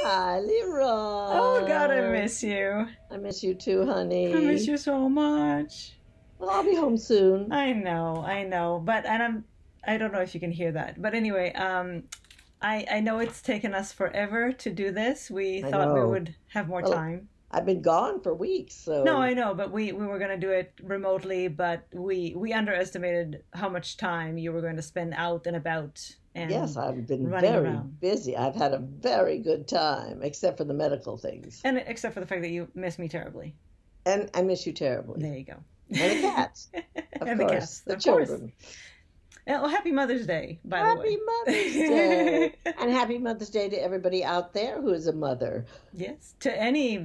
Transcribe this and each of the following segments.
Hi, Oh God, I Liron. miss you. I miss you too, I miss honey. you so much. Well, I'll be home soon. I know, but I don't know if you can hear that, but anyway, I know it's taken us forever to do this. We I thought we know. would have more Well, time. I've been gone for weeks, No, so I know, but we were going to do it remotely, but we underestimated how much time you were going to spend out and about yes, and I've been running very around. busy. I've had a very good time, except for the medical things. And except for the fact that you miss me terribly. And I miss you terribly. There you go. And the cats, of And the course, cats, the of course. children. Well, happy Mother's Day, by the Happy way. Mother's Day. And happy Mother's Day to everybody out there who is a mother. Yes, to any,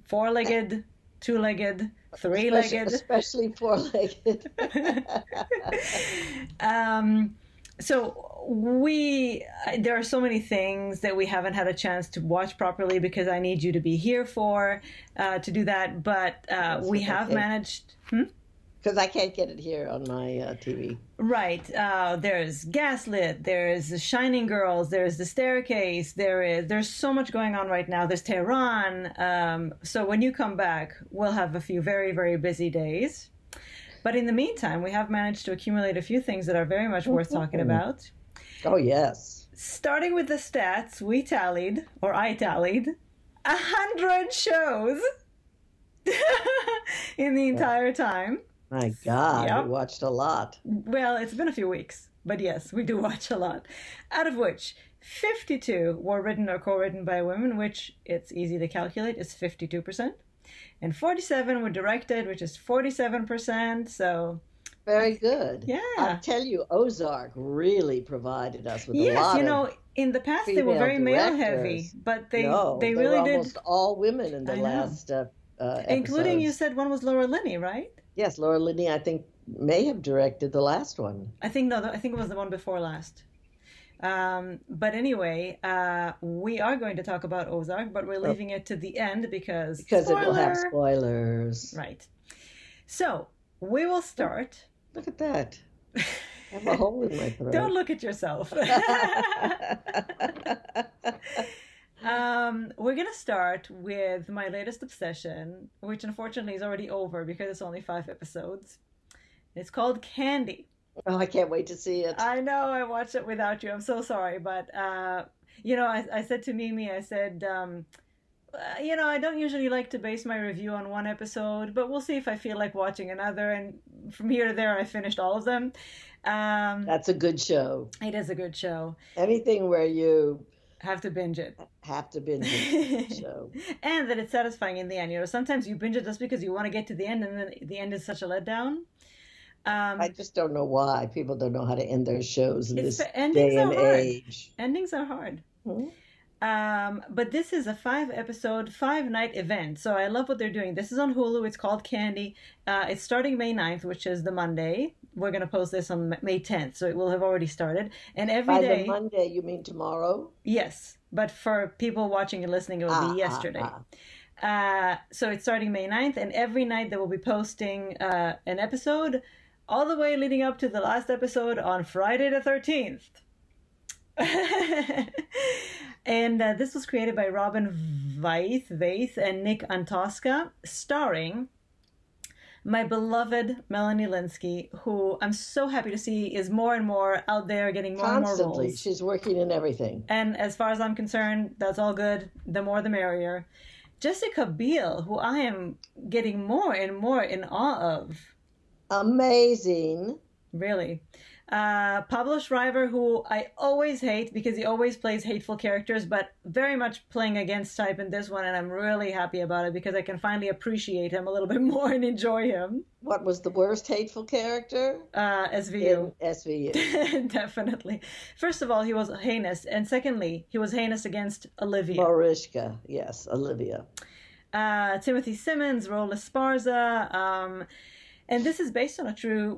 four-legged, two-legged, Especially, three-legged. especially four-legged. um, so there are so many things that we haven't had a chance to watch properly because I need you to be here to do that. But we have managed. Because I can't get it here on my TV. Right. There's Gaslit. There's Shining Girls. There's The Staircase. There's so much going on right now. There's Tehran. So when you come back, we'll have a few very, very busy days. But in the meantime, we have managed to accumulate a few things that are very much worth talking about. Oh, yes. Starting with the stats, I tallied, 100 shows in the entire time. My God, Yep. we watched a lot. Well, it's been a few weeks, but yes, we do watch a lot. Out of which 52 were written or co-written by women, which it's easy to calculate is 52%. And 47 were directed, which is 47%. So Very good. yeah. I'll tell you, Ozark really provided us with a Yes, lot of in the past they were female very male heavy, directors. but No, they they were really did, almost all women in the I know. last including you episodes. said one was Laura Linney, right? Yes, Laura Linney, I think, may have directed the last one. I think no, I think it was the one before last. But anyway, we are going to talk about Ozark, but we're leaving it to the end because Because it will have spoiler. spoilers. Right. So we will start. Look at that. I have a hole in my throat. Don't look at yourself. We're going to start with my latest obsession, which unfortunately is already over because it's only 5 episodes. It's called Candy. Oh, I can't wait to see it. I know I watched it without you. I'm so sorry. But, I said to Mimi, I said, I don't usually like to base my review on one episode, but we'll see if I feel like watching another. And from here to there, I finished all of them. That's a good show. It is a good show. Anything where you Have to binge it. have to binge it show. And that it's satisfying in the end. Sometimes you binge it just because you want to get to the end, and then the end is such a letdown. I just don't know why people don't know how to end their shows in this Endings day are and hard. age. Endings are hard. Hmm? But this is a 5-episode, 5-night event. So I love what they're doing. This is on Hulu. It's called Candy. It's starting May 9th, which is the Monday. We're going to post this on May 10th, so it will have already started. And every By day, the Monday, you mean tomorrow? yes. But for people watching and listening, it will be yesterday. So it's starting May 9th, and every night they will be posting an episode all the way leading up to the last episode on Friday the 13th. And this was created by Robin Veith and Nick Antosca, starring my beloved Melanie Linsky, who I'm so happy to see is more and more out there getting more and more Constantly. roles. She's working in everything. And as far as I'm concerned, that's all good. The more the merrier. Jessica Biel, who I am getting more and more in awe of. Amazing. Really. Pablo Schreiber, who I always hate because he always plays hateful characters, but very much playing against type in this one, and I'm really happy about it because I can finally appreciate him a little bit more and enjoy him. What was the worst hateful character? SVU. In SVU. Definitely. First of all, he was heinous, and secondly, he was heinous against Olivia. Mariska. Yes, Olivia. Timothy Simmons, Rola Sparza, and this is based on true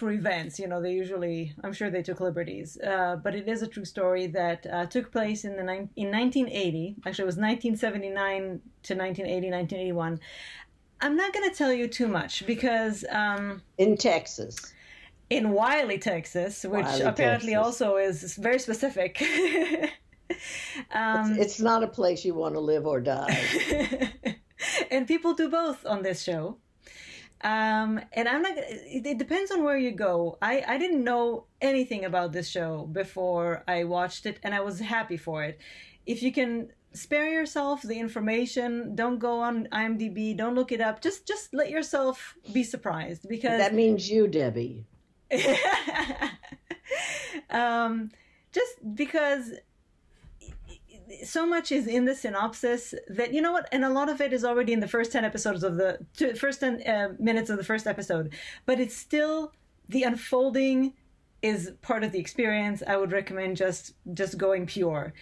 events. They usually, I'm sure they took liberties, but it is a true story that took place in 1980. Actually, it was 1979 to 1980, 1981. I'm not going to tell you too much because in Texas. In Wiley, Texas, which apparently also is very specific. It's not a place you want to live or die. And people do both on this show. And I'm not. It depends on where you go. I didn't know anything about this show before I watched it, and I was happy for it. If you can spare yourself the information, don't go on IMDb, don't look it up. Just let yourself be surprised, because that means you, Debbie. Just because so much is in the synopsis that, you know what, and a lot of it is already in the first 10 episodes of the first 10 minutes of the first episode, but it's still, the unfolding is part of the experience. I would recommend just going pure.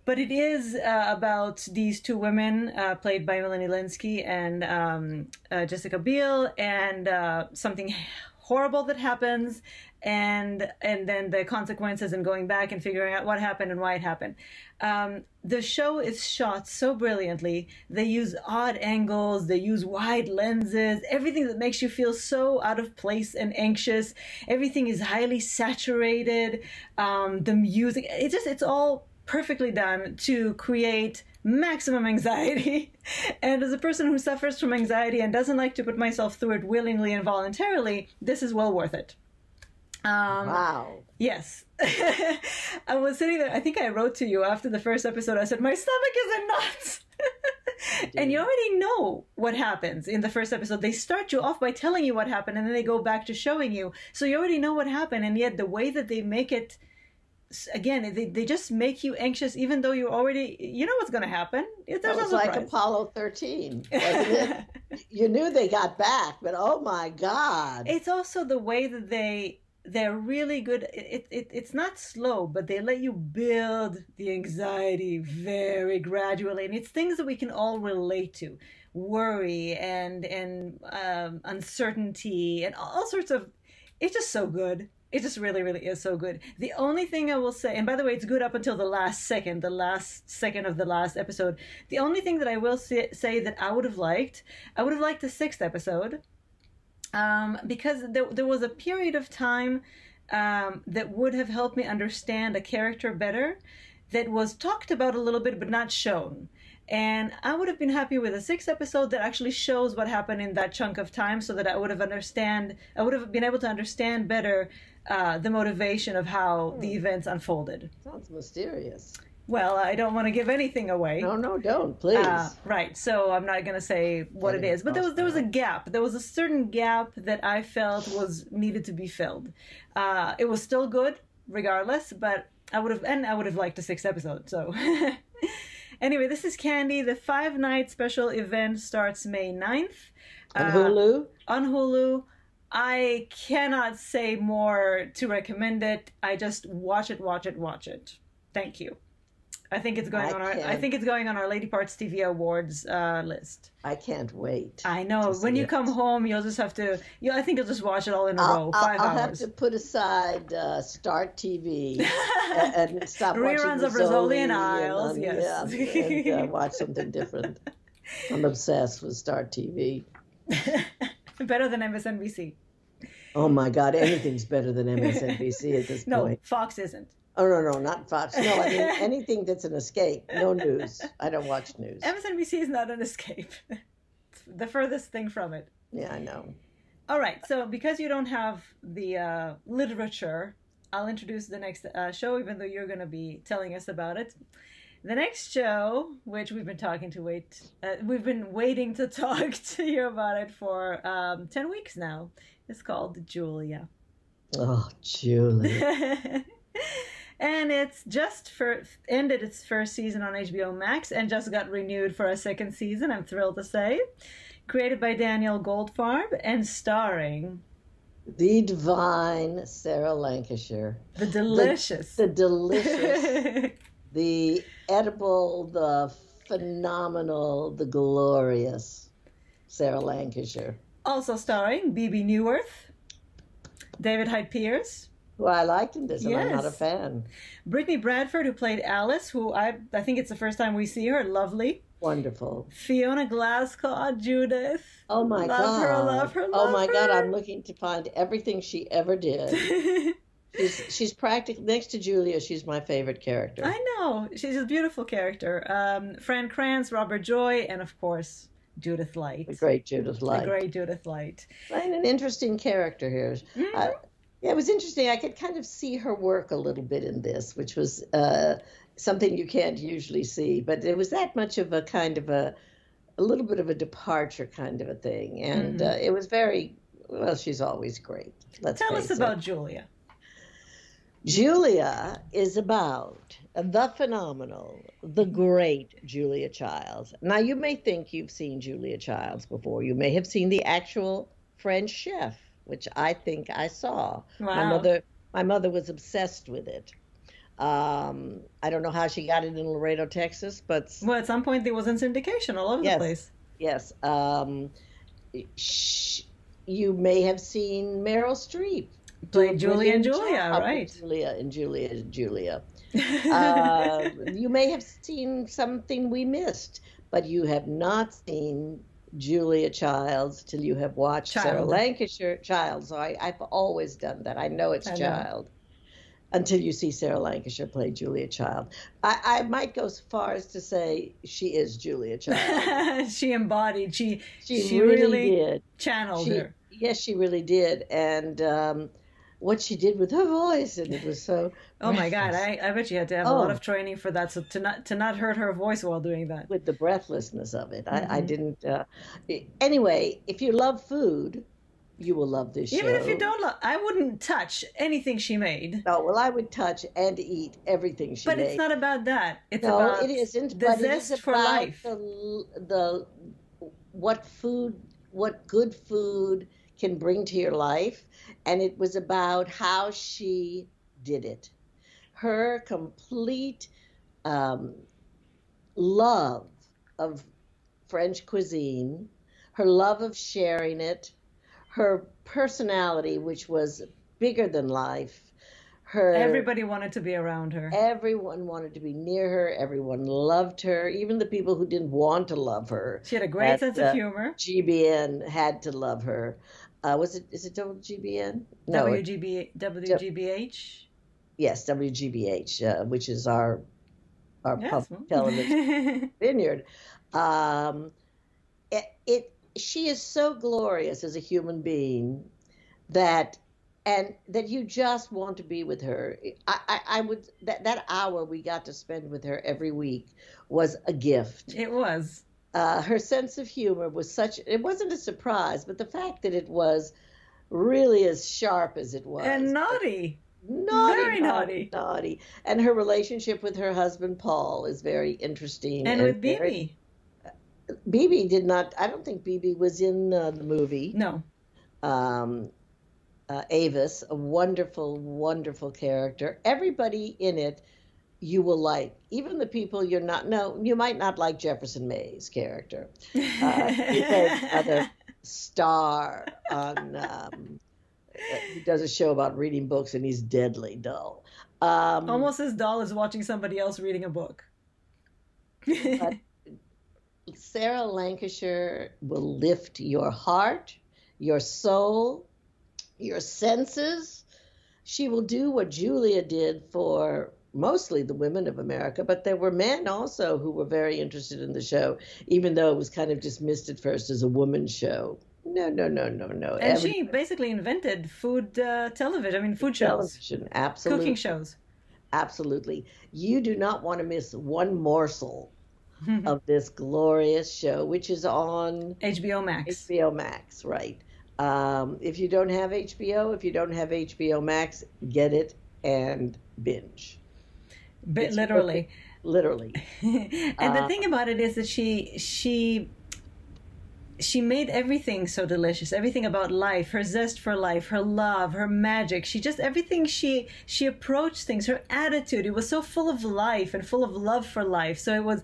But it is about these two women played by Melanie Linsky and Jessica Biel, and something horrible that happens, and then the consequences, and going back and figuring out what happened and why it happened. The show is shot so brilliantly. They use odd angles, they use wide lenses, everything that makes you feel so out of place and anxious. Everything is highly saturated. The music, it's all perfectly done to create maximum anxiety. And as a person who suffers from anxiety and doesn't like to put myself through it willingly and voluntarily, this is well worth it. Wow. Yes. I was sitting there, I think I wrote to you after the first episode, I said, my stomach is in knots. And you already know what happens in the first episode. They start you off by telling you what happened, and then they go back to showing you. So you already know what happened, and yet the way that they make it, again, they just make you anxious, even though you already, you know what's going to happen. There's no surprise. Like Apollo 13, wasn't it? You knew they got back, but oh my God. It's also the way that they're really good. It's not slow, but they let you build the anxiety very gradually. And it's things that we can all relate to. Worry and uncertainty and all sorts of, it's just so good. It just really, really is so good. The only thing I will say, and by the way, it's good up until the last second of the last episode. The only thing that I will say that I would have liked the sixth episode, because there was a period of time that would have helped me understand a character better, that was talked about a little bit but not shown. And I would have been happy with a sixth episode that actually shows what happened in that chunk of time, so that I would have been able to understand better the motivation of how the events unfolded. Sounds mysterious. Well, I don't want to give anything away. No, don't, please. Right, so I'm not going to say what it is. But there was a gap. There was a certain gap that I felt needed to be filled. It was still good, regardless, but I would have liked a sixth episode. So anyway, this is Candy. The 5-night special event starts May 9th. On Hulu? On Hulu. I cannot say more to recommend it. I just watch it. Thank you. I think it's going on our Lady Parts TV Awards list. I can't wait. I know. When you come home, you'll just have to. I think you'll just watch it all in a row. 5 hours. I'll have to put aside Start TV and stop reruns watching of Rizzoli and Isles. Yes, and watch something different. I'm obsessed with Start TV. Better than MSNBC. Oh my God, anything's better than MSNBC at this point. No, Fox isn't. Oh, no, not Fox. No, I mean, anything that's an escape. No news. I don't watch news. MSNBC is not an escape. It's the furthest thing from it. Yeah, I know. All right, so because you don't have the literature, I'll introduce the next show, even though you're going to be telling us about it. The next show, which we've been waiting to talk to you about it for 10 weeks now, is called Julia. Oh, Julia. And it's just ended its first season on HBO Max and just got renewed for a second season, I'm thrilled to say. Created by Daniel Goldfarb and starring the divine Sarah Lancashire. The delicious. The delicious. The edible, the phenomenal, the glorious Sarah Lancashire. Also starring Bebe Neuwirth, David Hyde Pierce, who I liked in this, and yes. I'm not a fan. Brittany Bradford, who played Alice, who I think it's the first time we see her. Lovely. Wonderful. Fiona Glasgow, Judith. Oh my God. Love her. Oh my God, I'm looking to find everything she ever did. She's practically next to Julia. She's my favorite character. I know. She's a beautiful character. Fran Kranz, Robert Joy, and of course, Judith Light. The great Judith Light. The great Judith Light. And an interesting character here. Yeah, it was interesting. I could kind of see her work a little bit in this, which was something you can't usually see. But it was that much of a kind of a little bit of a departure kind of a thing. And it was very, well, she's always great. Tell us about Julia. Julia is about the phenomenal, the great Julia Childs. Now, you may think you've seen Julia Childs before. You may have seen the actual French chef, which I think I saw. Wow. My mother was obsessed with it. I don't know how she got it in Laredo, Texas, but... Well, at some point there was in syndication all over the place. Yes. You may have seen Meryl Streep. Played Julia and Julia, right? Julia and Julia. You may have seen something we missed, but you have not seen Julia Childs till you have watched Sarah Lancashire. Child. So I've always done that. I know it's Child until you see Sarah Lancashire play Julia Child. I might go as far as to say she is Julia Child. She embodied. She really did. Channeled her. Yes, she really did. And what she did with her voice, and it was so... Oh my God, I bet you had to have a lot of training for that, so to not hurt her voice while doing that. With the breathlessness of it. I didn't... Anyway, if you love food, you will love this show. Even if you don't love... I wouldn't touch anything she made. No, well, I would touch and eat everything she made. But it's not about that. It's about it isn't, the but zest it is for about life. What good food can bring to your life. And it was about how she did it. Her complete love of French cuisine, her love of sharing it, her personality, which was bigger than life. Everybody wanted to be around her. Everyone wanted to be near her. Everyone loved her. Even the people who didn't want to love her. She had a great sense of humor. GBN had to love her. Is it WGBN? No, WGBH? Yes, WGBH, which is our public television Vineyard. She is so glorious as a human being that you just want to be with her. That hour we got to spend with her every week was a gift. It was. Her sense of humor was it wasn't a surprise, but the fact that it was really as sharp as it was. And naughty. Very naughty. And her relationship with her husband, Paul, is very interesting. And with Bibi. Bibi did not, I don't think Bibi was in the movie. No. Avis, a wonderful, wonderful character. Everybody in it you will like, even the people you might not like Jefferson May's character. He's another star on, he does a show about reading books and he's deadly dull. Almost as dull as watching somebody else reading a book. But Sarah Lancashire will lift your heart, your soul, your senses. She will do what Julia did for mostly the women of America, but there were men also who were very interested in the show, even though it was kind of dismissed at first as a woman's show. No. And she basically invented food television. I mean, food shows. Television, absolutely. Cooking shows. Absolutely. You do not want to miss one morsel of this glorious show, which is on HBO Max. HBO Max, right. If you don't have HBO Max, get it and binge. Literally. And the thing about it is that she made everything so delicious. Everything about life, her zest for life, her love, her magic. Everything she approached things, her attitude. It was so full of life and full of love for life. So it was,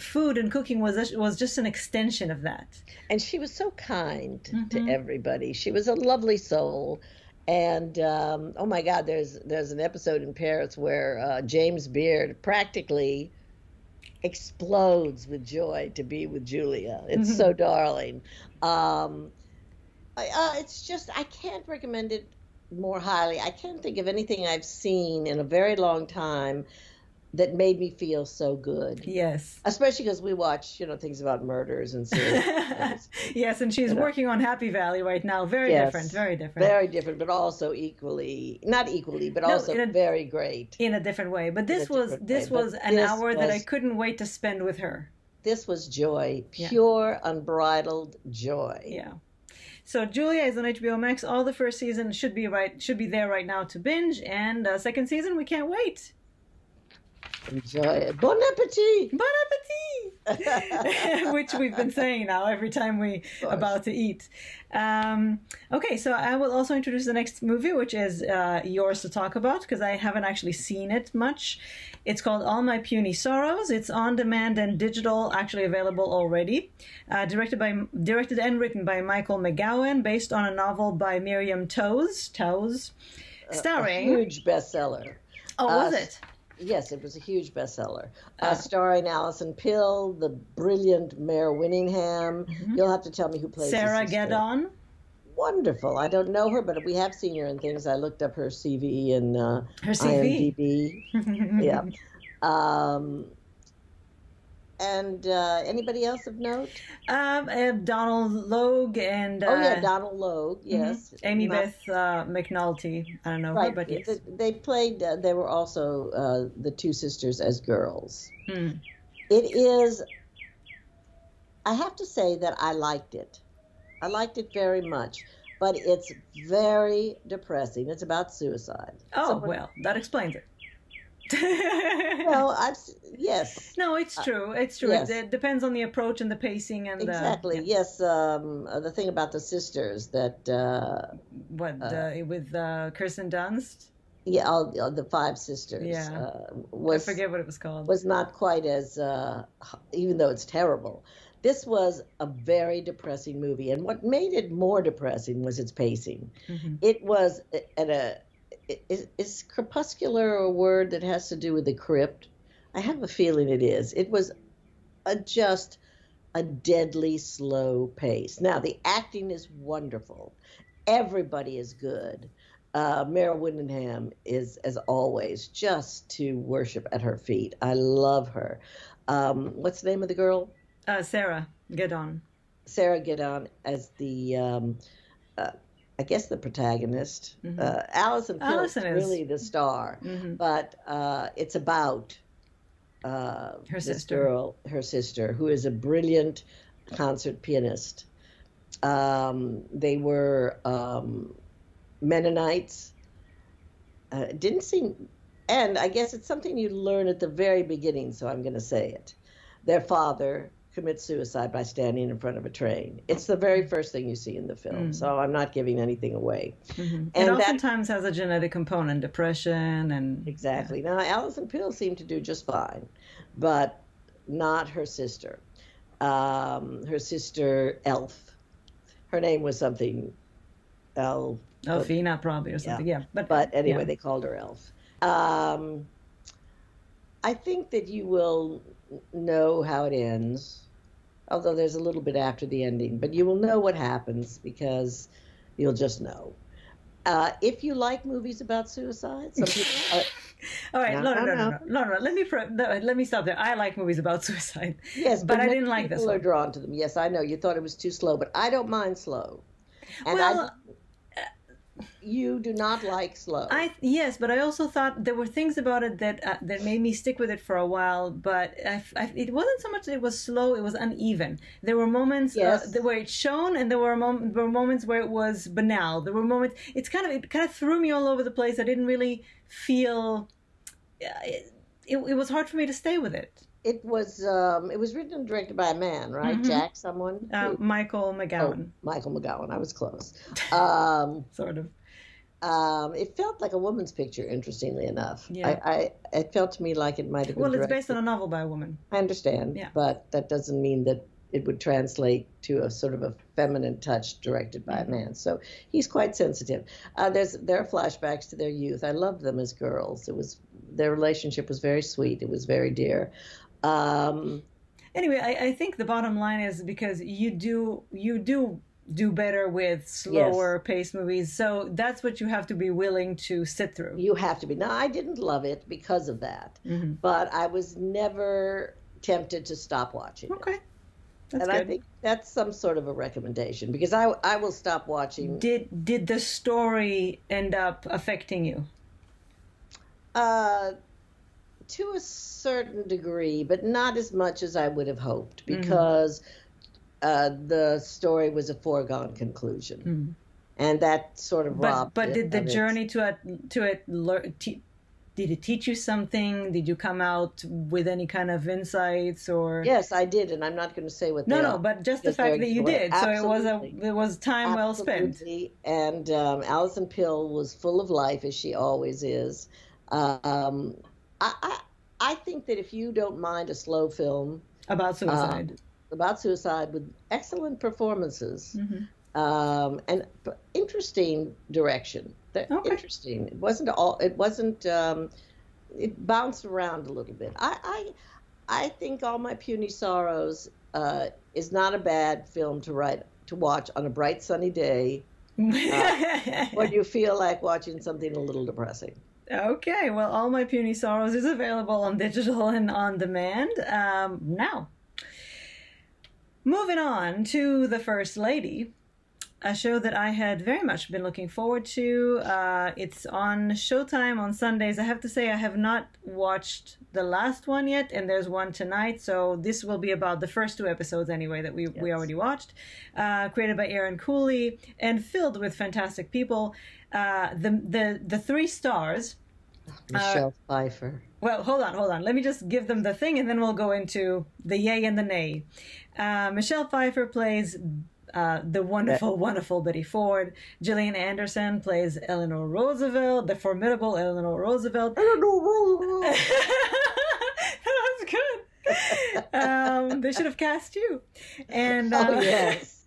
food and cooking was just an extension of that. And she was so kind to everybody. She was a lovely soul. And oh my God, there's an episode in Paris where James Beard practically explodes with joy to be with Julia. It's so darling. It's just, I can't recommend it more highly. I can't think of anything I've seen in a very long time that made me feel so good. Yes. Especially because we watch, things about murders and serial killers. Yes, and she's working on Happy Valley right now. Very different, very different. Very different, but also not equally, but also very great. In a different way. But this was an hour that I couldn't wait to spend with her. This was joy, pure, unbridled joy. Yeah. So Julia is on HBO Max. All the first season should be there right now to binge, and second season we can't wait. Enjoy it. Bon appetit! Bon appetit! Which we've been saying now every time we about to eat. Okay, so I will also introduce the next movie, which is yours to talk about, because I haven't actually seen it much. It's called My Puny Sorrows. It's on demand and digital, actually available already. Directed and written by Michael McGowan, based on a novel by Miriam Toews. Starring... A huge bestseller. Oh, was it? Yes, it was a huge bestseller. Starring Alison Pill, the brilliant Mare Winningham. Mm-hmm. You'll have to tell me who plays Sarah Gadon. Wonderful. I don't know her, but we have seen her in things. I looked up her CV and her CV. IMDb. Yeah. And anybody else of note? Donald Logue and... Donald Logue, yes. Mm-hmm. Amy Beth McNulty. I don't know her, but yes. They played, they were also the two sisters as girls. Hmm. It is, I have to say that I liked it. I liked it very much, but it's very depressing. It's about suicide. Oh, well, that explains it. Well, yes. No, it's true. It's true. Yes. It depends on the approach and the pacing and exactly. Yes. The thing about the sisters that with Kirsten Dunst. Yeah, all the five sisters. Yeah. I forget what it was called. Was not quite as even though it's terrible. This was a very depressing movie, and what made it more depressing was its pacing. Mm-hmm. It was is crepuscular a word that has to do with the crypt? I have a feeling it is. It was just a deadly slow pace. Now, the acting is wonderful. Everybody is good. Mare Winningham is, as always, just to worship at her feet. I love her. What's the name of the girl? Sarah Gadon. Sarah Gadon as the... I guess the protagonist. Mm-hmm. Alison Pill is really the star, mm-hmm. but it's about her sister, who is a brilliant concert pianist. They were Mennonites. Didn't seem, and I guess it's something you learn at the very beginning, so I'm going to say it. Their father commits suicide by standing in front of a train. It's the very first thing you see in the film, so I'm not giving anything away. Mm-hmm. And it oftentimes has a genetic component, depression and... Exactly. Yeah. Now, Alison Pill seemed to do just fine, but not her sister. Her sister, Elf. Her name was something, Elfina probably or something, yeah. But anyway, they called her Elf. I think that you will know how it ends, although there's a little bit after the ending, but you will know what happens because you'll just know. If you like movies about suicide, some people all right, no. Let me stop there. I like movies about suicide. Yes, but I didn't like this one. People are drawn to them. Yes, I know. You thought it was too slow, but I don't mind slow. And you do not like slow. Yes, but I also thought there were things about it that made me stick with it for a while. But it wasn't so much that it was slow; it was uneven. There were moments where it shone, and there were moments where it was banal. There were moments. It kind of threw me all over the place. I didn't really feel. It was hard for me to stay with it. It was written and directed by a man, right? Mm-hmm. Jack someone? Michael McGowan. Oh, Michael McGowan. I was close. Sort of. It felt like a woman's picture, interestingly enough. Yeah. It felt to me like it might have been Well, it's directed. based on a novel by a woman. I understand, but that doesn't mean that it would translate to a sort of a feminine touch directed by a man. So he's quite sensitive. There are flashbacks to their youth. I loved them as girls. Their relationship was very sweet. It was very dear. Anyway, I think the bottom line is because you do do better with slower paced movies. So that's what you have to be willing to sit through. You have to be. Now, I didn't love it because of that, but I was never tempted to stop watching Okay. it. That's and good. I think that's some sort of a recommendation, because I will stop watching. Did the story end up affecting you? To a certain degree, but not as much as I would have hoped, because the story was a foregone conclusion, and that sort of robbed. But did the journey to it did it teach you something? Did you come out with any kind of insights or? Yes, I did, and I'm not going to say what. No, but just the fact that you did. Absolutely. So it was time well spent. Absolutely. And Alison Pill was full of life, as she always is. I think that if you don't mind a slow film about suicide with excellent performances, and interesting direction. Interesting. It wasn't all. It wasn't. It bounced around a little bit. I think All My Puny Sorrows is not a bad film to watch on a bright sunny day when you feel like watching something a little depressing. Okay, well, All My Puny Sorrows is available on digital and on demand now. Moving on to The First Lady, a show that I had very much been looking forward to. It's on Showtime on Sundays. I have to say I have not watched the last one yet, and there's one tonight, so this will be about the first 2 episodes anyway that we already watched. Created by Aaron Cooley and filled with fantastic people. The 3 stars. Michelle Pfeiffer. Well, hold on. Let me just give them the thing, and then we'll go into the yay and the nay. Michelle Pfeiffer plays the wonderful Betty Ford. Gillian Anderson plays Eleanor Roosevelt, the formidable Eleanor Roosevelt. Eleanor Roosevelt. That was good. They should have cast you. And yes.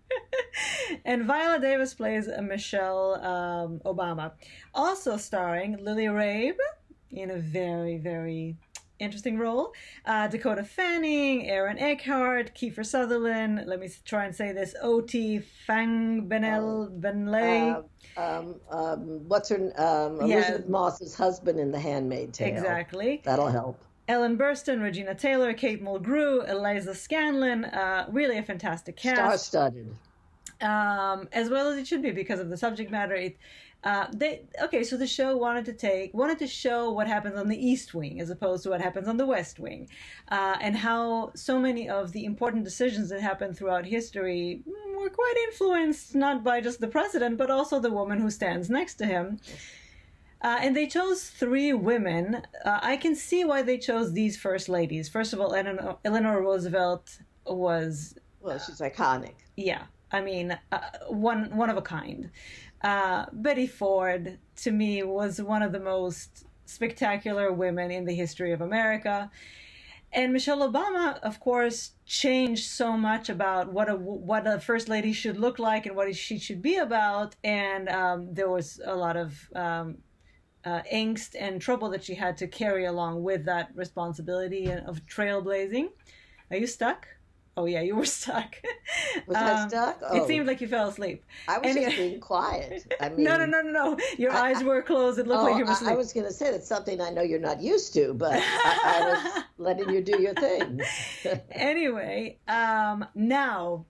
And Viola Davis plays Michelle Obama, also starring Lily Rabe in a very, very interesting role. Dakota Fanning, Aaron Eckhart, Kiefer Sutherland. Let me try and say this. Oti Benlay. What's her? Elizabeth Moss's husband in The Handmaid's Tale. Exactly. That'll help. Ellen Burstyn, Regina Taylor, Kate Mulgrew, Eliza Scanlon. Really a fantastic cast. Star-studded. As well as it should be because of the subject matter. So the show wanted to show what happens on the East Wing as opposed to what happens on the West Wing, and how so many of the important decisions that happen throughout history were quite influenced not by just the president but also the woman who stands next to him. And they chose 3 women. I can see why they chose these first ladies. First of all, Eleanor Roosevelt was... Well, she's iconic. Yeah. I mean, one of a kind. Betty Ford, to me, was one of the most spectacular women in the history of America. And Michelle Obama, of course, changed so much about what a first lady should look like and what she should be about. And there was a lot of angst and trouble that she had to carry along with that responsibility of trailblazing. Are you stuck? Oh, yeah, you were stuck. Was I stuck? Oh. It seemed like you fell asleep. I was just being quiet. I mean, No. Your eyes were closed. It looked like you were asleep. I was going to say that's something I know you're not used to, but I was letting you do your thing. Anyway, now,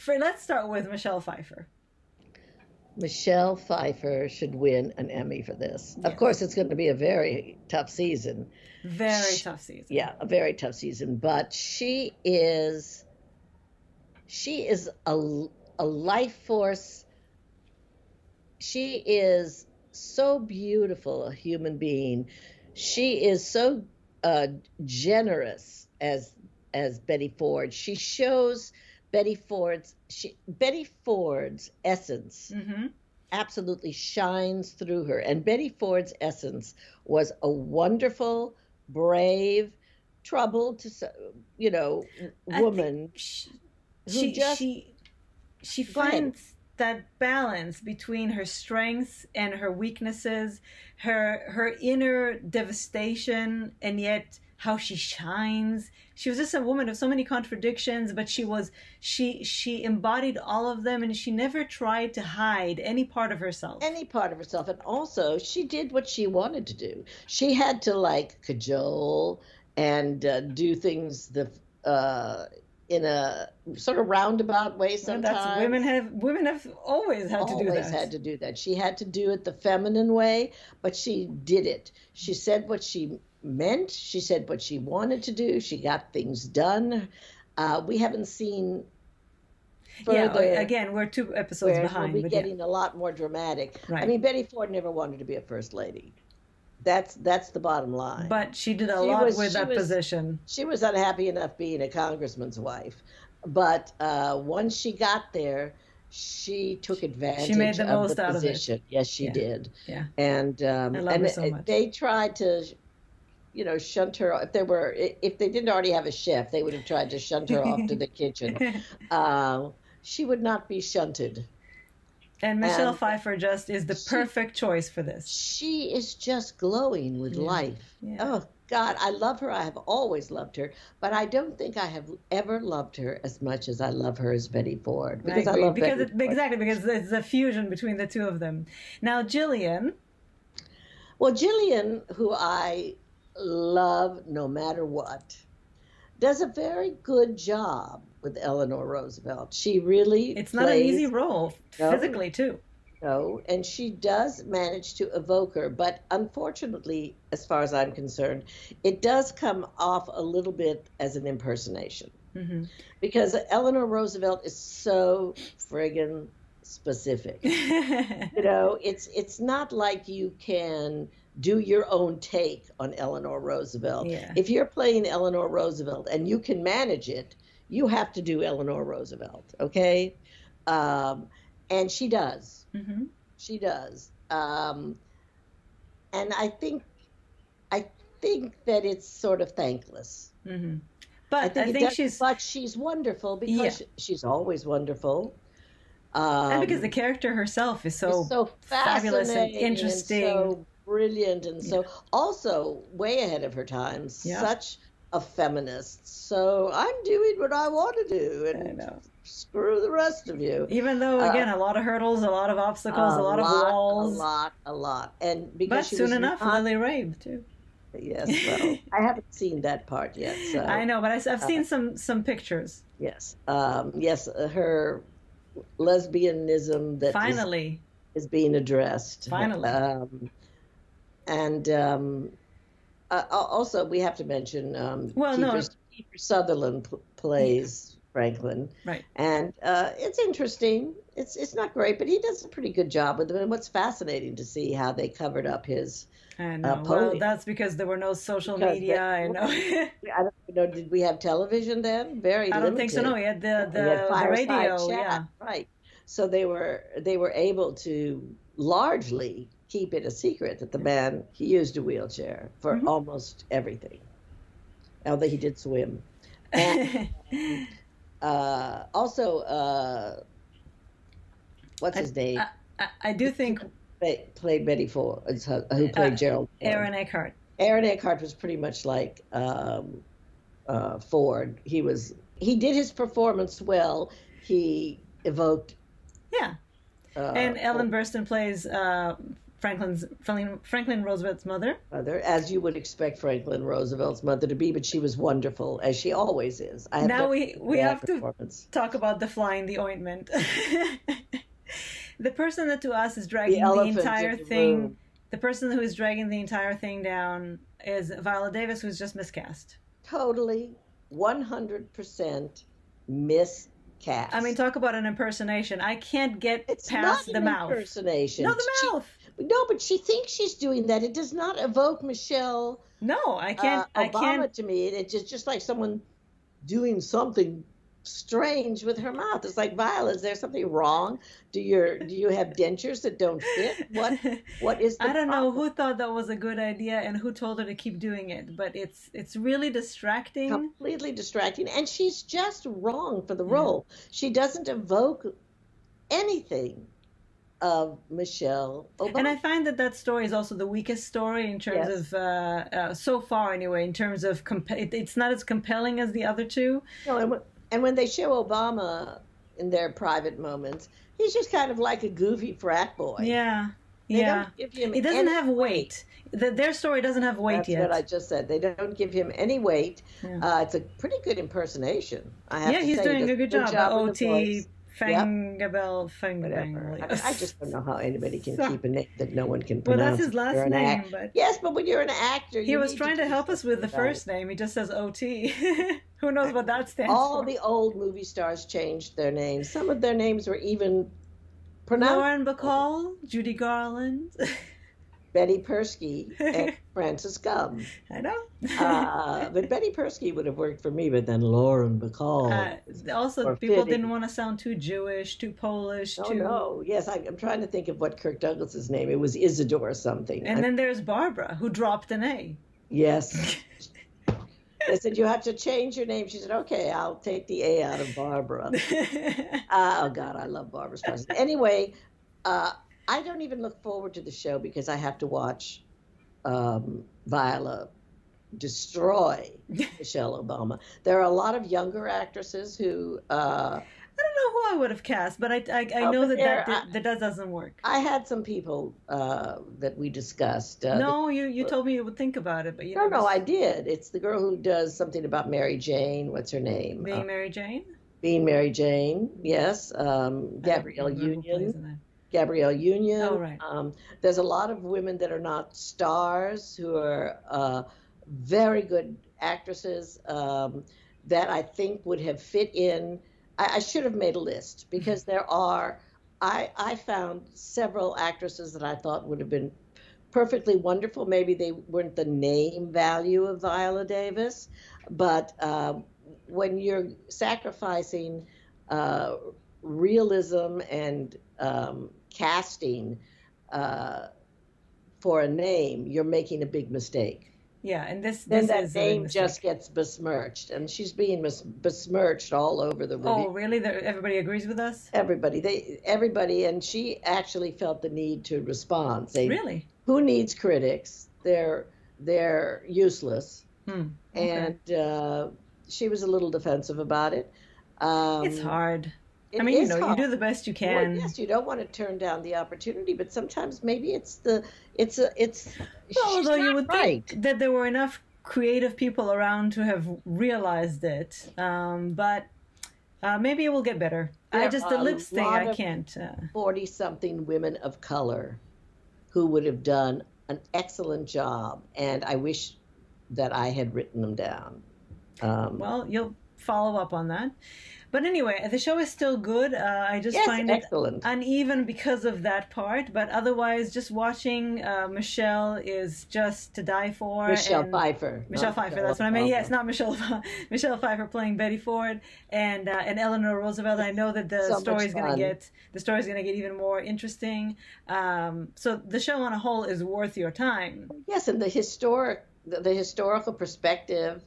let's start with Michelle Pfeiffer. Michelle Pfeiffer should win an Emmy for this. Yes. Of course, it's going to be a very tough season. Very tough season. Yeah, a very tough season. But she is a life force. She is so beautiful a human being. She is so generous as Betty Ford. She shows Betty Ford's essence absolutely shines through her. And Betty Ford's essence was a wonderful, brave, troubled, woman. She finds that balance between her strengths and her weaknesses, her inner devastation, and yet how she shines. She was just a woman of so many contradictions, but she embodied all of them, and she never tried to hide any part of herself. Any part of herself. And also, she did what she wanted to do. She had to like cajole and do things in a sort of roundabout way sometimes. Women have always had to do that. Always had to do that. She had to do it the feminine way, but she did it. She said what she meant. She said what she wanted to do. She got things done. We haven't seen further. Yeah, again, we're 2 episodes behind. We'll be getting a lot more dramatic. Right. I mean, Betty Ford never wanted to be a first lady. That's the bottom line. But she did a lot with that position. She was unhappy enough being a congressman's wife. But once she got there, she took advantage she made the most of the out position. Of it. Yes, she did. Yeah. And I love her so much. They tried to, shunt her. If they didn't already have a chef, they would have tried to shunt her off to the kitchen. She would not be shunted. And Michelle Pfeiffer just is the perfect choice for this. She is just glowing with life. Yeah. Oh, God, I love her. I have always loved her. But I don't think I have ever loved her as much as I love her as Betty Ford. Because I love Betty Ford. Exactly, because it's a fusion between the two of them. Now, Gillian. Well, Gillian, who I love no matter what, does a very good job with Eleanor Roosevelt. She really It's not an easy role, physically, too. No, and she does manage to evoke her, but unfortunately, as far as I'm concerned, it does come off a little bit as an impersonation. Mm-hmm. Because Eleanor Roosevelt is so friggin' specific. It's not like you can do your own take on Eleanor Roosevelt. Yeah. If you're playing Eleanor Roosevelt and you can manage it, you have to do Eleanor Roosevelt, okay? And she does. Mm-hmm. She does. And I think that it's sort of thankless. Mm-hmm. But I think she's wonderful because she's always wonderful. And because the character herself is so fabulous and interesting. And so brilliant and so also way ahead of her time. Yeah. Such a feminist. So I'm doing what I want to do. And I know. Screw the rest of you. Even though, again, a lot of hurdles, a lot of obstacles, a lot of walls. A lot. And because but soon enough, Lily Rabe, too. Yes, well, I haven't seen that part yet. So I know, but I've seen some pictures. Yes. Her lesbianism that finally is being addressed. Finally. Also, we have to mention Kiefer Sutherland plays Franklin. Right. And it's interesting. It's not great, but he does a pretty good job with them. And what's fascinating to see how they covered up his polio. Well, that's because there were no social media. I know. I don't know. Did we have television then? Very I don't think so. No, we had the radio. Chat, yeah. Right. So they were able to largely keep it a secret that the man, he used a wheelchair for almost everything. Although he did swim. And, also, what's his name? I do think played Betty Ford, who played Gerald. Aaron Eckhart. Aaron Eckhart was pretty much like Ford. He did his performance well. He evoked. Yeah. And Ellen Burstyn plays Franklin Roosevelt's mother. As you would expect Franklin Roosevelt's mother to be, but she was wonderful, as she always is. Now we have to talk about the fly in the ointment. The person that to us is dragging the entire thing, the person who is dragging the entire thing down is Viola Davis, who's just miscast. Totally, 100% miscast. I mean, talk about an impersonation. I can't get past the mouth. Impersonation. No, the mouth. No, but she thinks she's doing that. It does not evoke Michelle. No, I can't. Obama to me. It's just like someone doing something strange with her mouth. It's like, Viola, is there something wrong? Do you have dentures that don't fit? What is the I don't problem? know who thought that was a good idea and who told her to keep doing it, but it's really distracting. Completely distracting, and she's just wrong for the role. She doesn't evoke anything of Michelle Obama. And I find that story is also the weakest story in terms of, so far anyway, in terms of, it's not as compelling as the other two. No, and when they show Obama in their private moments, he's just kind of like a goofy frat boy. Yeah. They don't give him It doesn't have weight. Their story doesn't have weight yet. That's what I just said. They don't give him any weight. Yeah. It's a pretty good impersonation, I have to say. Yeah, he's doing a good job. O.T. Fangabel, Fangabel. I just don't know how anybody can keep a name that no one can pronounce. Well, that's his last name. But yes, but when you're an actor, he was trying to help us with the first name. He just says O.T. Who knows what that stands for? All the old movie stars changed their names. Some of their names were even pronounced. Lauren Bacall, Judy Garland. Betty Persky and Frances Gumm. I know. But Betty Persky would have worked for me, but then Lauren Bacall. Also, people didn't want to sound too Jewish, too Polish. No. Yes, I'm trying to think of what Kirk Douglas's name. It was Isidore something. And then there's Barbara, who dropped an A. Yes. They said, you have to change your name. She said, okay, I'll take the A out of Barbara. Oh, God, I love Barbara Streisand. Anyway, I don't even look forward to the show because I have to watch Viola destroy Michelle Obama. There are a lot of younger actresses who... I don't know who I would have cast, but I know that doesn't work. I had some people that we discussed. No, you told me you would think about it, but you No, I did. It's the girl who does something about Mary Jane. What's her name? Being Mary Jane? Being Mary Jane, yes. Gabrielle Union. Gabrielle Union. Oh, right. There's a lot of women that are not stars who are very good actresses that I think would have fit in. I should have made a list because I found several actresses that I thought would have been perfectly wonderful. Maybe they weren't the name value of Viola Davis, but when you're sacrificing realism and casting for a name, you're making a big mistake. Yeah, and this that name just gets besmirched, and she's being besmirched all over the review. Oh, really? Everybody agrees with us? Everybody, and she actually felt the need to respond. Say, really? Who needs critics? They're useless. Okay. And she was a little defensive about it. It's hard. I mean, you do the best you can. Well, yes, you don't want to turn down the opportunity, but sometimes maybe although you would think that there were enough creative people around to have realized it, but maybe it will get better. The lips thing, I can't. 40-something women of color who would have done an excellent job, and I wish that I had written them down. Well, you'll follow up on that. But anyway, the show is still good. I just find excellent. It uneven because of that part. But otherwise, just watching Michelle is just to die for. Michelle Pfeiffer. Michelle Pfeiffer, that's what I meant. Yes, not Michelle Pfeiffer playing Betty Ford and Eleanor Roosevelt. I know that the story is going to get even more interesting. So the show on a whole is worth your time. Yes, and the historical perspective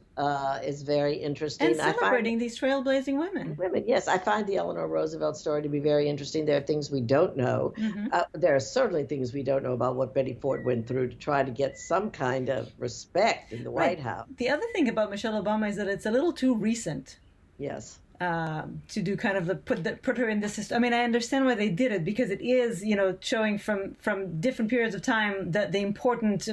is very interesting. And celebrating these trailblazing women. Yes, I find the Eleanor Roosevelt story to be very interesting. There are things we don't know. Mm-hmm. There are certainly things we don't know about what Betty Ford went through to try to get some kind of respect in the White House. The other thing about Michelle Obama is that it's a little too recent. Yes. To do kind of put her in this system. I mean, I understand why they did it because it is, showing from different periods of time that the important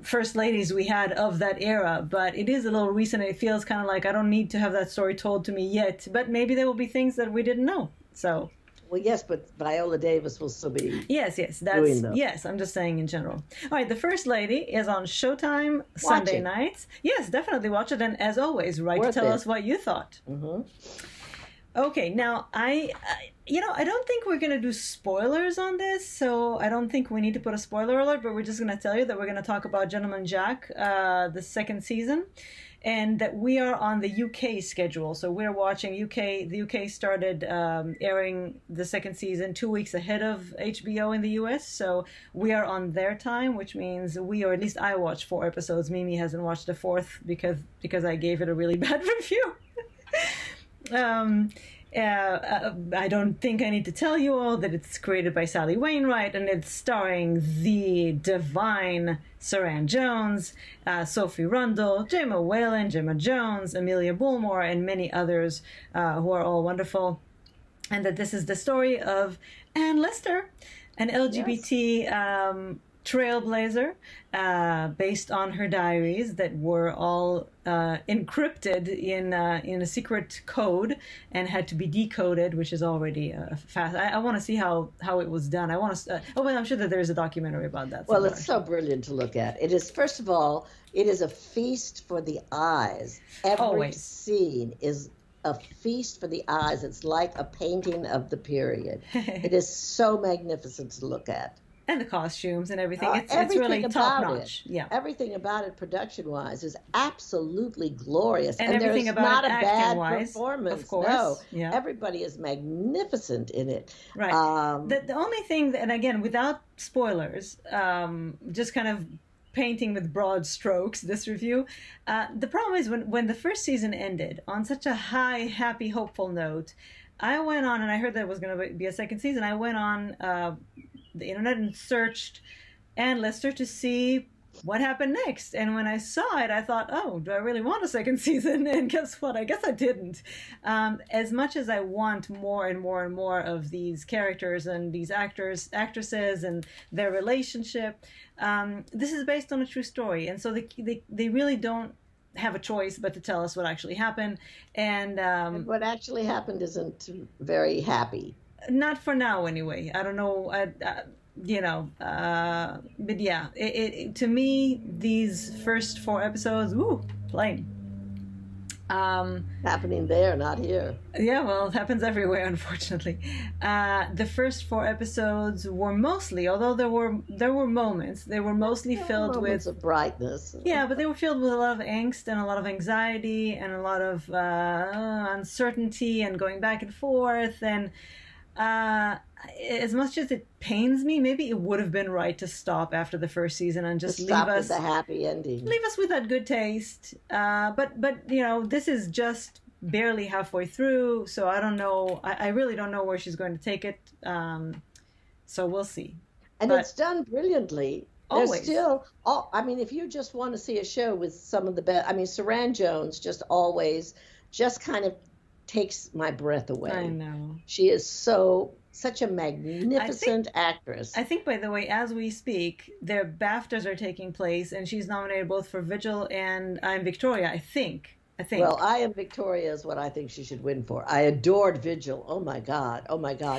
first ladies we had of that era. But it is a little recent. It feels kind of like I don't need to have that story told to me yet. But maybe there will be things that we didn't know. So. Well, yes, but Viola Davis will still be Yes, I'm just saying in general. All right, The First Lady is on Showtime Sunday nights. Yes, definitely watch it. And as always, write to tell us what you thought. Mm-hmm. Okay, now, I don't think we're going to do spoilers on this, so I don't think we need to put a spoiler alert, but we're just going to tell you that we're going to talk about Gentleman Jack, the second season. And that we are on the UK schedule. So we're watching UK. The UK started airing the second season 2 weeks ahead of HBO in the US. So we are on their time, which means or at least I watched 4 episodes. Mimi hasn't watched the 4th because I gave it a really bad review. I don't think I need to tell you all that it's created by Sally Wainwright, and it's starring the divine Saran Jones, Sophie Rundle, Gemma Whalen, Gemma Jones, Amelia Bullmore, and many others who are all wonderful. And that this is the story of Ann Lister, an LGBT trailblazer, based on her diaries that were all encrypted in a secret code and had to be decoded, which is already fast. I want to see how it was done. I want to. Well, I'm sure that there is a documentary about that. Well, it's so brilliant to look at. It is, first of all, it is a feast for the eyes. Every scene is a feast for the eyes. It's like a painting of the period. It is so magnificent to look at. And the costumes and everything. It's really top notch. Yeah. Everything about it production-wise is absolutely glorious. And everything there's about not it a bad acting-wise, performance. of course. No. Yeah. Everybody is magnificent in it. Right. The only thing, and again, without spoilers, just kind of painting with broad strokes this review, the problem is when the first season ended on such a high, happy, hopeful note, I went on, and I heard there was going to be a second season. I went on the internet and searched Ann Lister to see what happened next. And when I saw it, I thought, oh, do I really want a second season? And guess what? I guess I didn't. As much as I want more and more and more of these characters and these actresses and their relationship, this is based on a true story. And so they really don't have a choice but to tell us what actually happened. And what actually happened isn't very happy. Not for now, anyway. I don't know. But yeah, to me, these first 4 episodes, plain. Happening there, not here. Yeah, well, it happens everywhere, unfortunately. The first 4 episodes were mostly, although there were moments, they were mostly filled with of brightness. Yeah, but they were filled with a lot of angst and a lot of anxiety and a lot of uncertainty and going back and forth. And as much as it pains me, maybe it would have been right to stop after the first season and just leave us with a happy ending. Leave us with that good taste. But this is just barely halfway through, so I don't know. I really don't know where she's going to take it. So we'll see. And it's done brilliantly. Always. There's still, if you just want to see a show with some of the best, Saran Jones just kind of takes my breath away. I know. She is such a magnificent actress. I think, by the way, as we speak, their BAFTAs are taking place, and she's nominated both for Vigil and I'm Victoria, I think. Well, I Am Victoria is what I think she should win for. I adored Vigil. Oh, my God.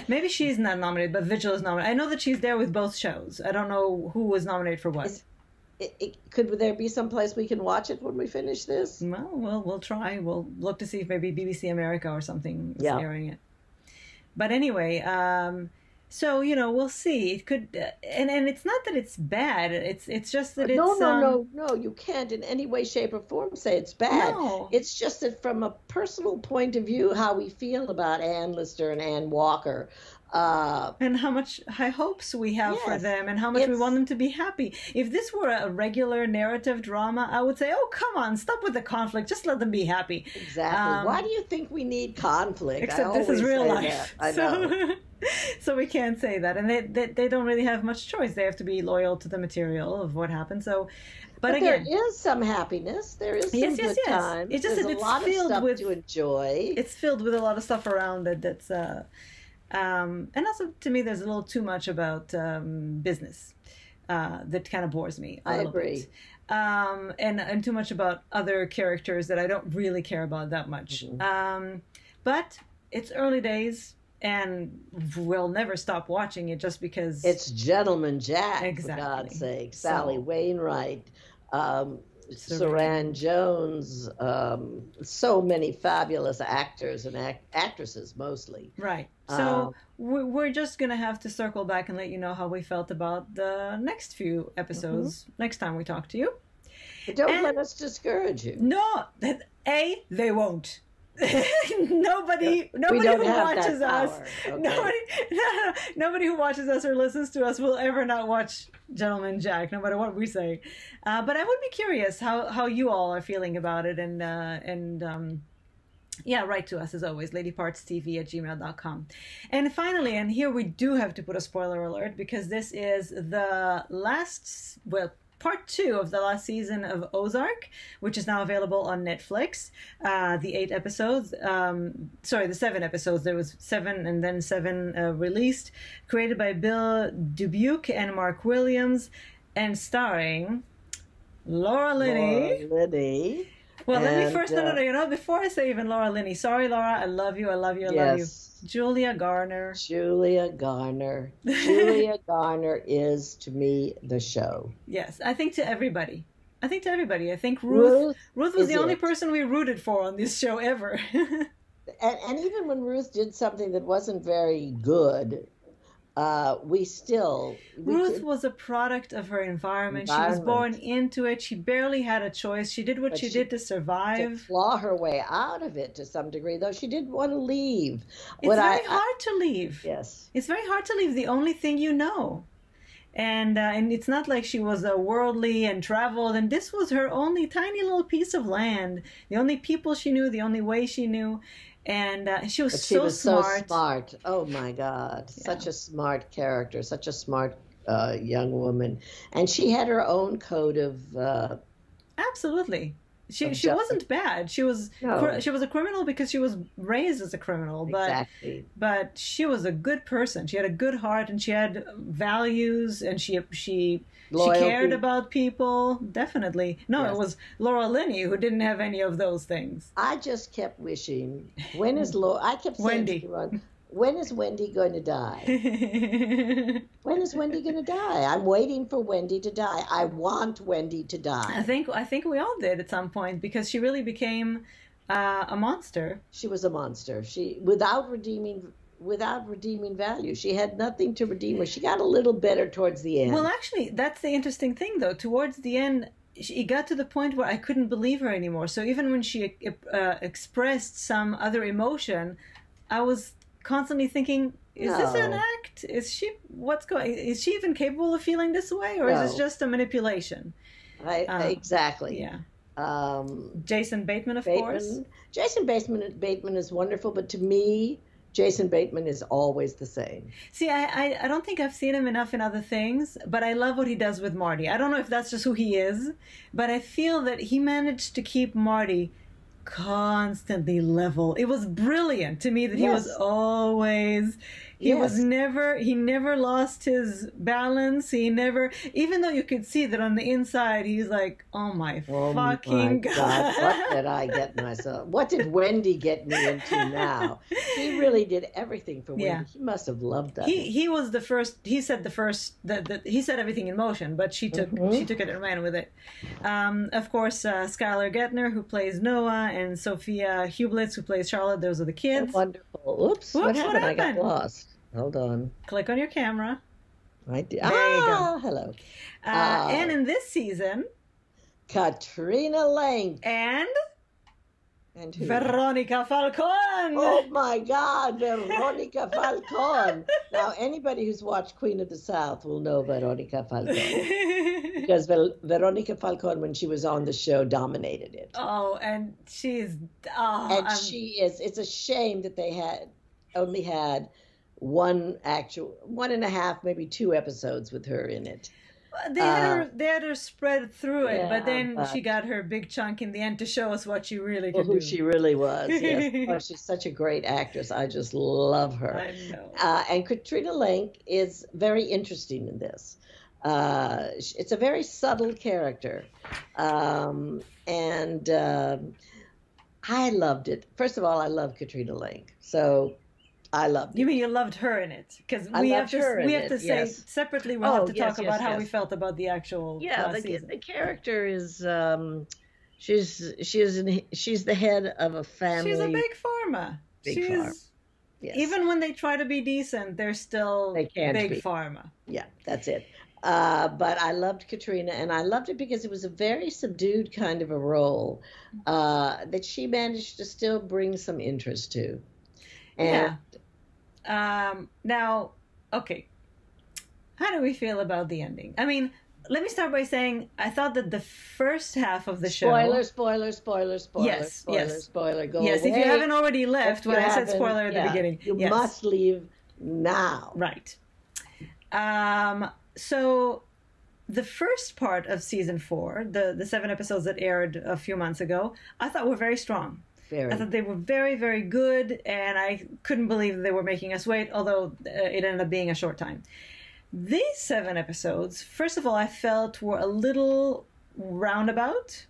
Maybe she's not nominated, but Vigil is nominated. I know that she's there with both shows. I don't know who was nominated for what. Could there be some place we can watch it when we finish this? Well, we'll try. We'll look to see if maybe BBC America or something is airing it. But anyway, so we'll see. It could, and it's not that it's bad. It's just that it's no. You can't in any way, shape, or form say it's bad. No. It's just that from a personal point of view, how we feel about Ann Lister and Ann Walker. And how much high hopes we have for them, and how much we want them to be happy. If this were a regular narrative drama, I would say, oh, come on, stop with the conflict. Just let them be happy. Exactly. Why do you think we need conflict? Except this is real life. I know. So we can't say that. And they don't really have much choice. They have to be loyal to the material of what happened. So, But again, there is some happiness. There is some good times. It's just There's a lot of stuff to enjoy. It's filled with a lot of stuff around it that's... and also, to me, there's a little too much about business that kind of bores me. I agree. And too much about other characters that I don't really care about that much. Mm-hmm. But it's early days, and we'll never stop watching it just because... It's Gentleman Jack, exactly. For God's sake. Sally Wainwright, Saran Jones, so many fabulous actors and actresses, mostly. Right. So we're just going to have to circle back and let you know how we felt about the next few episodes next time we talk to you. But don't let us discourage you. No, they won't. Nobody who watches us, okay. nobody who watches us or listens to us will ever not watch Gentleman Jack, no matter what we say. But I would be curious how you all are feeling about it, and Yeah, write to us as always, ladypartstv@gmail.com. And finally, and here we do have to put a spoiler alert because this is the last, well, part 2 of the last season of Ozark, which is now available on Netflix. The 8 episodes, the 7 episodes. There was 7 and then 7 released, created by Bill Dubuque and Mark Williams, and starring Laura Linney. Well, let me first, no, before I say even Laura Linney, sorry, Laura, I love you, I love you, I love you. Julia Garner. Julia Garner. Julia Garner is, to me, the show. Yes, I think to everybody. I think Ruth was the only person we rooted for on this show ever. and even when Ruth did something that wasn't very good, Ruth was a product of her environment. She was born into it. She barely had a choice. She did what she did to survive. To claw her way out of it to some degree, though she didn't want to leave. It's very hard to leave. Yes. It's very hard to leave the only thing you know. And it's not like she was worldly and traveled. And this was her only tiny little piece of land. The only people she knew, the only way she knew. And she was so smart. Oh my God. Yeah. Such a smart character, such a smart young woman. And she had her own code of... Absolutely. She wasn't bad. She was a criminal because she was raised as a criminal. But she was a good person. She had a good heart and she had values and she cared about people. Definitely. No, yes. It was Laura Linney who didn't have any of those things. I just kept wishing, I kept saying Wendy. To Ron, when is Wendy going to die? When is Wendy going to die? I'm waiting for Wendy to die. I want Wendy to die. I think we all did at some point because she really became a monster. She was a monster. Without redeeming value. She had nothing to redeem her. She got a little better towards the end. Well, actually, that's the interesting thing, though. Towards the end, it got to the point where I couldn't believe her anymore. So even when she expressed some other emotion, I was constantly thinking, is this an act? Is she even capable of feeling this way? Or is this just a manipulation? Exactly. Yeah. Jason Bateman, of course. Jason Bateman is wonderful, but to me, Jason Bateman is always the same. See, I don't think I've seen him enough in other things, but I love what he does with Marty. I don't know if that's just who he is, but I feel that he managed to keep Marty constantly level. It was brilliant to me that he was always... He never lost his balance. Even though you could see that on the inside, he's like, oh my fucking God. What did I get myself? What did Wendy get me into now? He really did everything for Wendy. Yeah. He must have loved that. He was the first, he set everything in motion, but she took it and ran with it. Of course, Skylar Gettner, who plays Noah, and Sophia Hublitz, who plays Charlotte. Those are the kids. Oh, wonderful. Oops, what happened? I got lost. Hold on. Click on your camera. I did. There you go. Hello. And in this season, Katrina Lenk. And who? Veronica Falcon. Oh my God, Veronica Falcon. Now, anybody who's watched Queen of the South will know Veronica Falcon. Because Veronica Falcon, when she was on the show, dominated it. Oh, and she's... It's a shame that they only had 1.5, maybe 2 episodes with her in it. They had her spread through it, but then she got her big chunk in the end to show us what she really could do. Who she really was, yes. Well, she's such a great actress. I just love her. I know. And Katrina Lenk is very interesting in this. It's a very subtle character. And I loved it. First of all, I love Katrina Lenk. So I loved it. You mean you loved her in it? Because we have to say separately. We'll have to talk about how we felt about the actual season. The character is she's the head of a family. She's a big pharma. Yes. Even when they try to be decent, they're still big pharma. Yeah, that's it. But I loved Katrina, and I loved it because it was a very subdued kind of a role that she managed to still bring some interest to. And now, okay, how do we feel about the ending? I mean, let me start by saying I thought that the first half of the show. Spoiler. Yes. Spoiler. Go yes, away. If you haven't already left when I said spoiler at the beginning. You must leave now. Right. So the first part of season 4, the 7 episodes that aired a few months ago, I thought were very strong. I thought they were very, very good, and I couldn't believe they were making us wait, although it ended up being a short time. These 7 episodes, first of all, I felt were a little roundabout,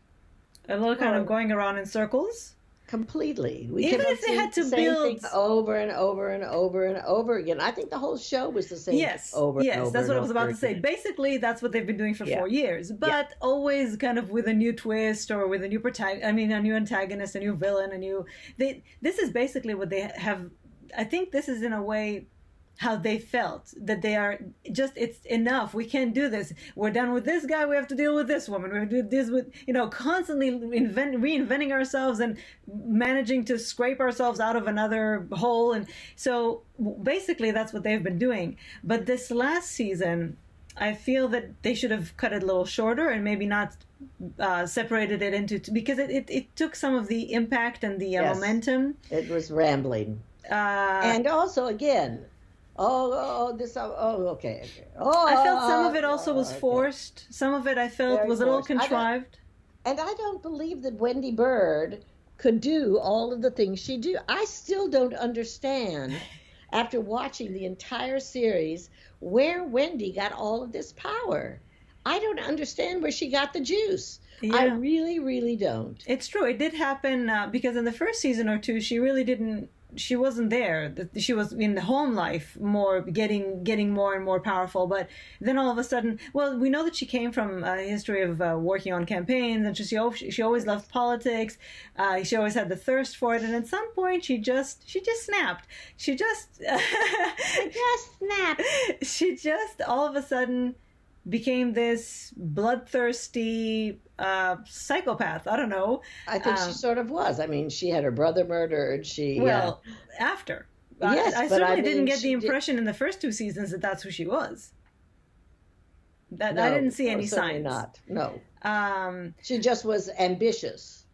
a little kind of going around in circles. Completely. Even if they had to build over and over again. I think the whole show was the same. Yes, that's what I was about to say. Basically, that's what they've been doing for 4 years, but always kind of with a new twist or with a new a new antagonist, a new villain, This is basically what they have. I think this is in a way how they felt, that they are just, it's enough. We can't do this. We're done with this guy. We have to deal with this woman. We have to do this with, constantly reinventing ourselves and managing to scrape ourselves out of another hole. And so basically that's what they've been doing. But this last season, I feel that they should have cut it a little shorter and maybe not separated it into, because it took some of the impact and the momentum. It was rambling. And also, again, okay. I felt some of it also was forced. Some of it I felt was a little contrived. And I don't believe that Wendy Bird could do all of the things she do. I still don't understand, after watching the entire series, where Wendy got all of this power. I don't understand where she got the juice. Yeah. I really, really don't. It's true. It did happen because in the first season or two, she wasn't there. She was in the home life more, getting more and more powerful. But then all of a sudden, well, we know that she came from a history of working on campaigns, and she always loved politics. She always had the thirst for it, and at some point, she just snapped. She just snapped. She just all of a sudden became this bloodthirsty psychopath. I don't know. I think she sort of was. I mean, she had her brother murdered. After. Yes, I certainly didn't get the impression in the first 2 seasons that that's who she was. I didn't see any signs. Not. No. She just was ambitious.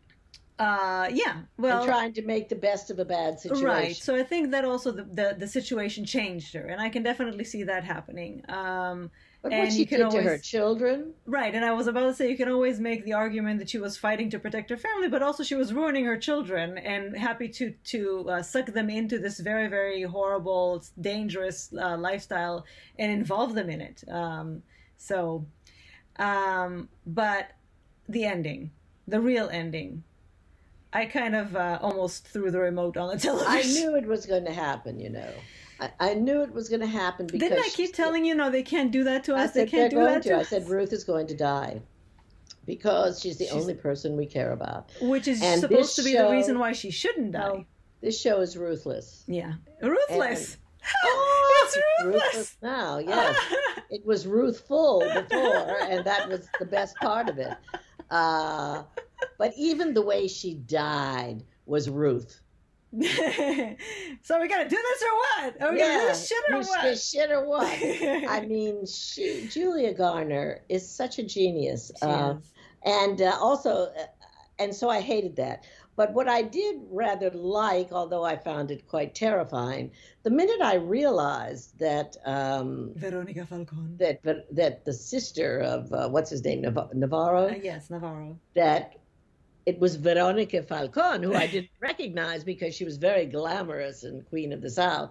Well, and trying to make the best of a bad situation. Right. So I think that also the situation changed her, and I can definitely see that happening. But what she did to her children. Right, and I was about to say, you can always make the argument that she was fighting to protect her family, but also she was ruining her children and happy to suck them into this very, very horrible, dangerous lifestyle and involve them in it. But the ending, the real ending, I kind of almost threw the remote on the television. I knew it was going to happen, I knew it was going to happen because... Didn't I keep telling you, no, they can't do that to us? They can't do that to us. I said, Ruth is going to die because she's the only person we care about. Which is supposed to be the reason why she shouldn't die. No, this show is ruthless. Yeah. Ruthless! It's ruthless now, yes. It was ruthful before, and that was the best part of it. But even the way she died was Ruth. So we gotta do this or what? Are we gonna do this shit or what? I mean, Julia Garner is such a genius, and also, and so I hated that. But what I did rather like, although I found it quite terrifying, the minute I realized that Veronica Falcon, that the sister of what's his name, Navarro, yes, Navarro, that it was Veronica Falcon, who I didn't recognize because she was very glamorous and Queen of the South.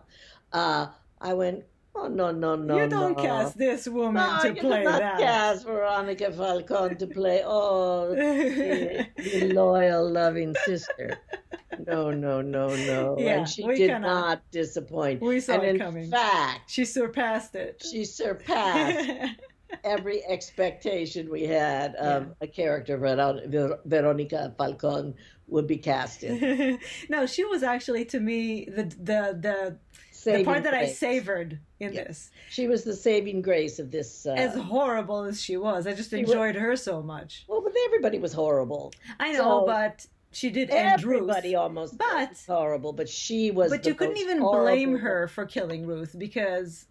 I went, oh, no. You don't cast this woman to play that. You don't cast Veronica Falcon to play, the loyal, loving sister. No. Yeah, and she did not disappoint. We saw it coming. In fact, she surpassed it. She surpassed every expectation we had of a character Veronica Falcon would be cast in. No, she was actually, to me, the part that I savored in this. She was the saving grace of this. As horrible as she was, I just enjoyed her so much. Well, but everybody was horrible. I know, but she did end Ruth. Everybody almost was horrible, but she was. But you couldn't even blame her for killing Ruth because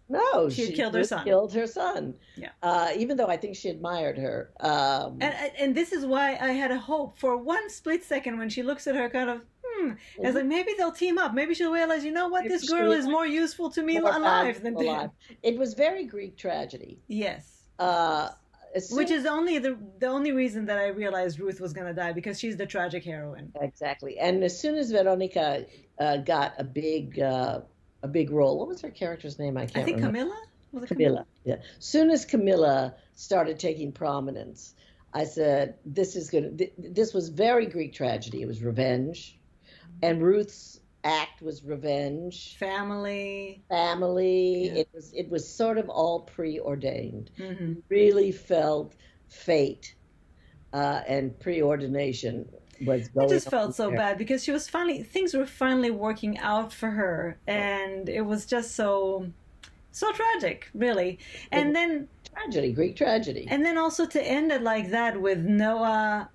she had killed her son. Killed her son. Yeah. Even though I think she admired her. And this is why I had a hope for one split second when she looks at her, kind of. I was like, maybe they'll team up. Maybe she'll realize, you know what, this girl is more useful to me alive than dead. It was very Greek tragedy. Yes. Which is only the only reason that I realized Ruth was going to die, because she's the tragic heroine. Exactly. And as soon as Veronica got a big role, what was her character's name? I think remember. Camilla? Was it Camilla? Yeah. As soon as Camilla started taking prominence, I said, this was very Greek tragedy. It was revenge. And Ruth's act was revenge. Family. Yeah. It was sort of all preordained. Mm-hmm. Really felt fate and preordination was going on. I just felt so bad because she was things were finally working out for her, and it was just so tragic, really. And then Greek tragedy. And then also to end it like that with Noah.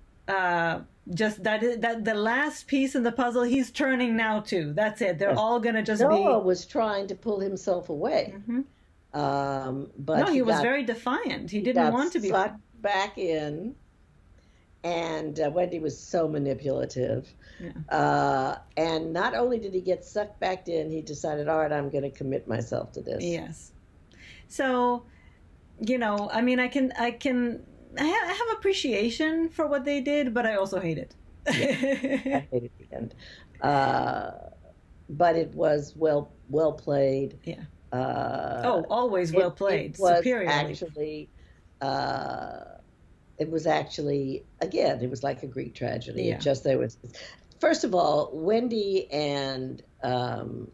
Just that the last piece in the puzzle he's turning now to. That's it. They're all gonna just Noah was trying to pull himself away. Mm-hmm. But he was very defiant. He didn't want to be sucked back in. And Wendy was so manipulative. Yeah. And not only did he get sucked back in, he decided, all right, I'm going to commit myself to this. Yes. So, I mean, I have appreciation for what they did, but I also hate it. Yeah, I hated the end. But it was well played. Yeah. Always well played. Superior. It was actually, again, it was like a Greek tragedy. Yeah. It just first of all, Wendy and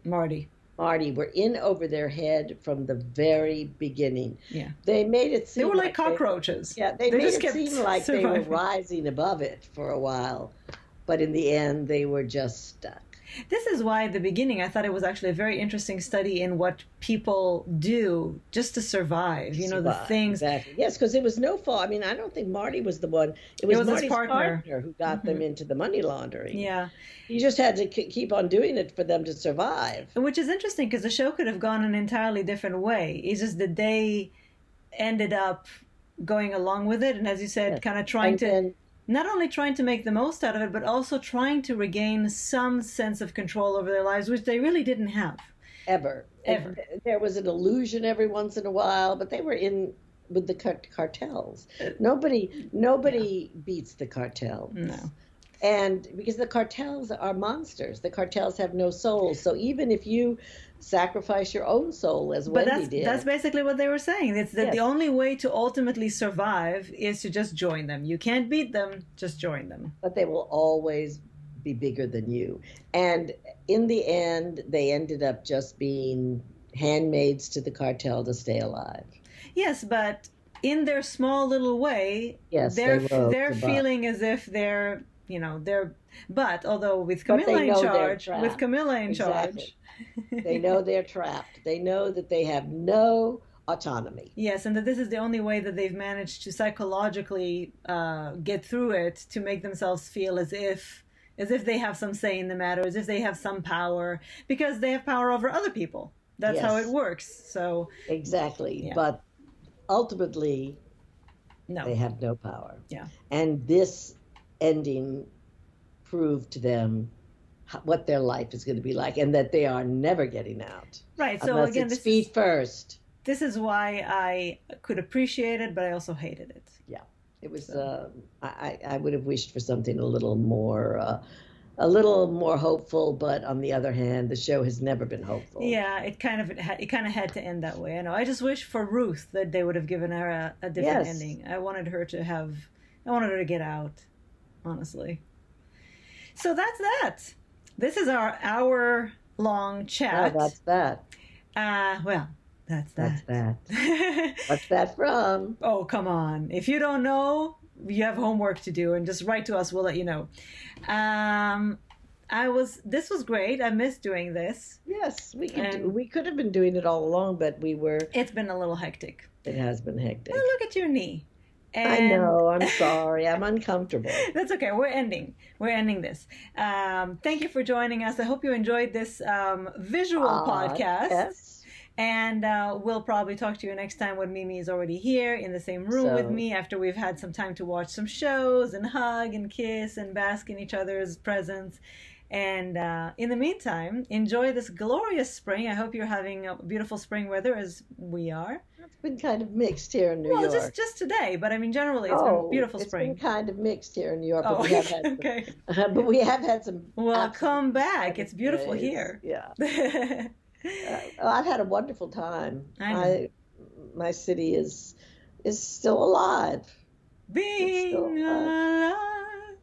Marty were in over their head from the very beginning. Yeah. They made it seem they were like cockroaches. They made it seem like they were rising above it for a while. But in the end, they were just stuck. This is why at the beginning I thought it was actually a very interesting study in what people do just to survive. The things. Exactly. Yes, because it was no fault. I mean, I don't think Marty was the one. It was Marty's his partner who got them into the money laundering. Yeah. He just had to keep on doing it for them to survive. Which is interesting because the show could have gone an entirely different way. It's just that they ended up going along with it. And as you said, kind of trying to... Not only trying to make the most out of it, but also trying to regain some sense of control over their lives, which they really didn't have. Ever. There was an illusion every once in a while, but they were in with the cartels. Nobody beats the cartels. No. And because the cartels are monsters. The cartels have no soul. So even if you sacrifice your own soul, as Wendy did. That's basically what they were saying. It's that the only way to ultimately survive is to just join them. You can't beat them, just join them. But they will always be bigger than you. And in the end, they ended up just being handmaids to the cartel to stay alive. Yes, but in their small little way, they're feeling as if they're... but although with Camilla in charge, they know they're trapped. They know that they have no autonomy. Yes, and that this is the only way that they've managed to psychologically get through it, to make themselves feel as if they have some say in the matter, as if they have some power, because they have power over other people. That's how it works. So exactly, yeah. But ultimately, they have no power. Yeah, and this ending proved to them what their life is going to be like, and that they are never getting out. Right. So unless again, it's feet first. This is why I could appreciate it, but I also hated it. Yeah, it was. I would have wished for something a little more hopeful, but on the other hand, the show has never been hopeful. Yeah, it kind of had to end that way. I know. I just wish for Ruth that they would have given her a different ending. I wanted her to get out. Honestly. So that's that. This is our hour-long chat. Oh, that's that. That's that. What's that from? Oh, come on. If you don't know, you have homework to do, and just write to us. We'll let you know. This was great. I missed doing this. Yes, we could have been doing it all along, but we were. It's been a little hectic. It has been hectic. Oh, look at your knee. I know. I'm sorry. I'm uncomfortable. That's okay. We're ending this. Thank you for joining us. I hope you enjoyed this visual podcast. Yes. And we'll probably talk to you next time when Mimi is already here in the same room with me after we've had some time to watch some shows and hug and kiss and bask in each other's presence. And in the meantime, enjoy this glorious spring. I hope you're having a beautiful spring weather as we are. It's been kind of mixed here in New York. Well, just today, but I mean, generally, it's been beautiful spring. It's been kind of mixed here in New York, but we have had some. Well, come back. It's beautiful days. Here. Yeah. I've had a wonderful time. I know. My city is still alive. Being alive.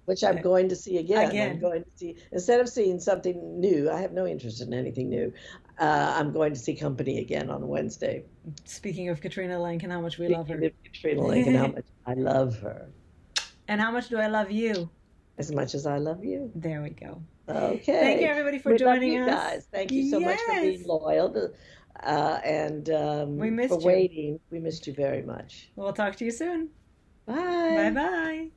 Which I'm going to see again. I'm going to see, instead of seeing something new, I have no interest in anything new. I'm going to see Company again on Wednesday. Speaking of Katrina Lenk and how much we love her. Katrina Lenk and how much I love her. And how much do I love you? As much as I love you. There we go. Okay. Thank you, everybody, for joining us. Guys. Thank you so much for being loyal and we missed for waiting. We missed you very much. We'll talk to you soon. Bye. Bye-bye.